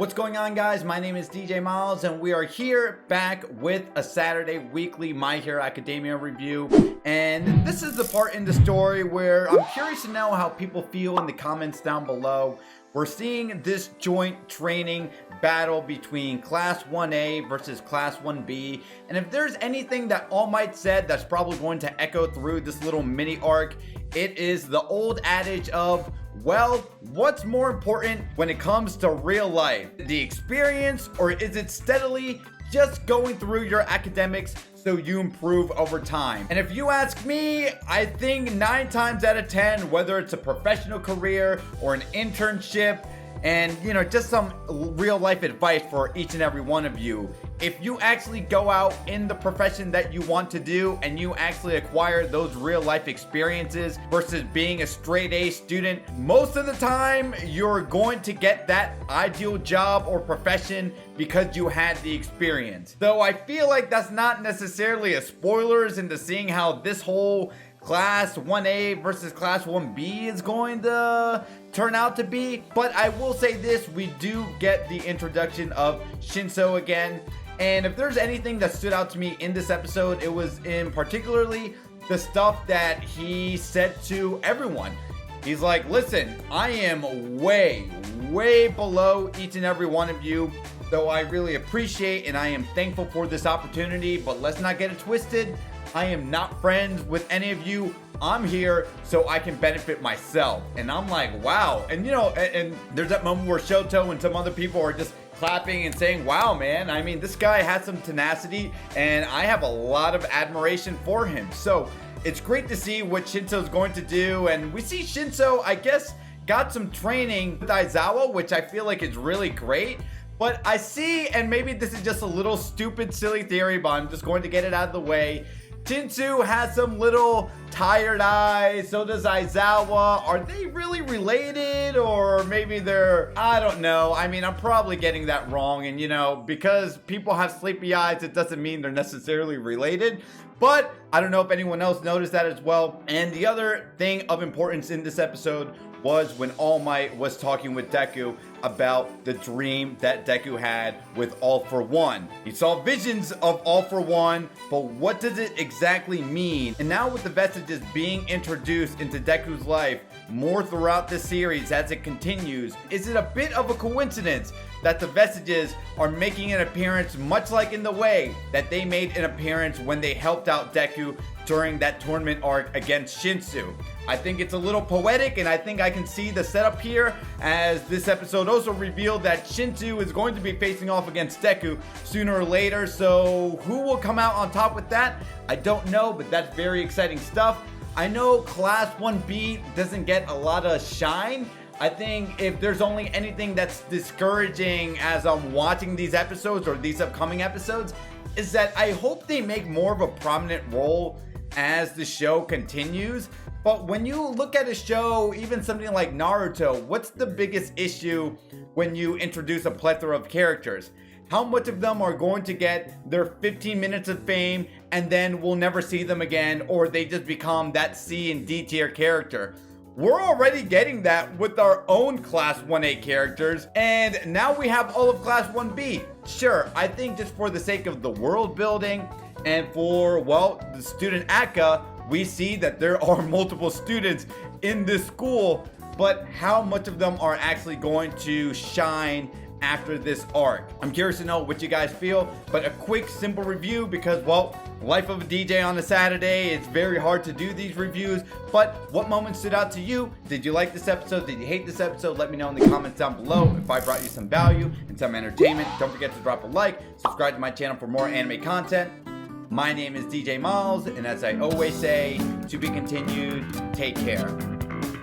What's going on, guys? My name is DJ Miles and we are here back with a Saturday weekly My Hero Academia review. And this is the part in the story where I'm curious to know how people feel in the comments down below. We're seeing this joint training battle between Class 1A versus Class 1B. And if there's anything that All Might said that's probably going to echo through this little mini arc, it is the old adage of, well, what's more important when it comes to real life? The experience, or is it steadily just going through your academics so you improve over time? And if you ask me, I think 9 times out of 10, whether it's a professional career or an internship, and just some real life advice for each and every one of you. If you actually go out in the profession that you want to do and you actually acquire those real life experiences versus being a straight A student, most of the time you're going to get that ideal job or profession because you had the experience. Though I feel like that's not necessarily a spoilers into seeing how this whole Class 1A versus Class 1B is going to turn out to be. But I will say this, we do get the introduction of Shinso again. And if there's anything that stood out to me in this episode, it was in particularly the stuff that he said to everyone. He's like, listen, I am way below each and every one of you, though I really appreciate and I am thankful for this opportunity, but let's not get it twisted. I am not friends with any of you. I'm here so I can benefit myself. And I'm like, wow. And and there's that moment where Shoto and some other people are just clapping and saying, wow, man, I mean, this guy has some tenacity and I have a lot of admiration for him. So it's great to see what Shinso's going to do. And we see Shinso, I guess, got some training with Aizawa, which I feel like is really great. But I see, and maybe this is just a little stupid, silly theory, but I'm just going to get it out of the way. Shinso has some little tired eyes, so does Aizawa. Are they really related? Or maybe they're, I don't know. I mean, I'm probably getting that wrong. And because people have sleepy eyes, it doesn't mean they're necessarily related. But I don't know if anyone else noticed that as well. And the other thing of importance in this episode was when All Might was talking with Deku about the dream that Deku had with All for One. He saw visions of All for One, but what does it exactly mean? And now with the Vestiges being introduced into Deku's life more throughout this series as it continues, is it a bit of a coincidence that the Vestiges are making an appearance much like in the way that they made an appearance when they helped out Deku during that tournament arc against Shinso? I think it's a little poetic, and I think I can see the setup here, as this episode also revealed that Shinso is going to be facing off against Deku sooner or later. So who will come out on top with that? I don't know, but that's very exciting stuff. I know Class 1B doesn't get a lot of shine. I think if there's only anything that's discouraging as I'm watching these episodes or these upcoming episodes, is that I hope they make more of a prominent role as the show continues. But when you look at a show, even something like Naruto, what's the biggest issue when you introduce a plethora of characters? How much of them are going to get their 15 minutes of fame and then we'll never see them again, or they just become that C and D tier character? We're already getting that with our own Class 1A characters, and now we have all of Class 1B. Sure, I think just for the sake of the world building and for, well, the student ACA, we see that there are multiple students in this school, but how much of them are actually going to shine after this arc? I'm curious to know what you guys feel, but a quick, simple review because, well, life of a DJ on a Saturday, it's very hard to do these reviews. But what moments stood out to you? Did you like this episode? Did you hate this episode? Let me know in the comments down below. If I brought you some value and some entertainment, don't forget to drop a like, subscribe to my channel for more anime content. My name is DJ Miles, and as I always say, to be continued, take care.